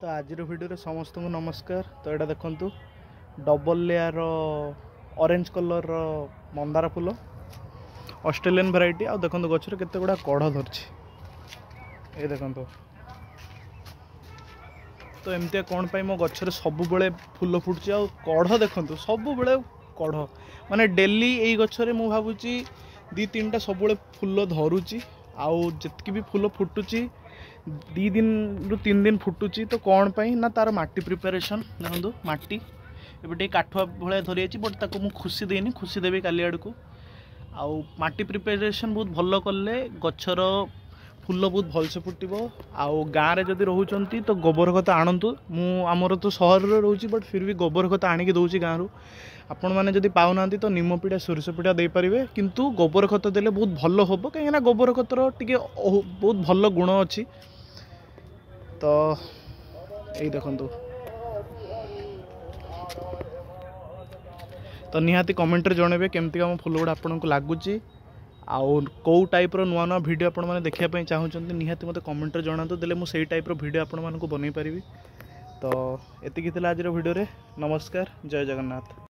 तो आज भिडियो समस्त को नमस्कार। तो यहाँ देखु डबल लेयर ऑरेंज कलर मंदार फूल ऑस्ट्रेलियन भेराइटी। आ देखो गचर केते गुड़ा कढ़ धरछि ये देखो। तो एमती कौन पाई मो गचर सब बेले फूल फुटुची आ कढ़ देखो सब बेले कढ़ माने डेली यही गचर मु भावुची 2-3टा सब बेले फूल धरुची। आउ जितकी भी फूल फुटुची 2 दिन रु 3 दिन फुटुची। तो कौन पाई ना तार माटी प्रिपेरेसन देखो माटी एबे काठुआ भाया धरी बट ताको मु खुशी देनी खुशी देवी काली आड़ को। आउ माटी प्रिपेरेसन बहुत भल कले गचर फूल बहुत भलसे फुटो। आउ गाँव में जदि रोचंती तो गोबर खत आणतु। आमर तो सहर में रोची बट फिर भी गोबर खत आणिकी दौची गाँव रु। आपण मैंने जदि पाऊना तो निम पिड़ा सोरिष पिड़ा दे पारे किंतु गोबर खत देले बहुत भल हम कहीं गोबर खतर टिके बहुत भल गुण अच्छी। तो यही देखु तो निहाती कमेंट जनइबे केमती मो फूल गुड़ा आपन को लगुच आउ कौ टाइप नुआ नुआ वीडियो आपण मैंने देखा चाहते निहाती मत कमेंट जनातु देले मुझे टाइप वीडियो आपण मानक बनई पारि। तो एतिकी आज वीडियो रे नमस्कार जय जगन्नाथ।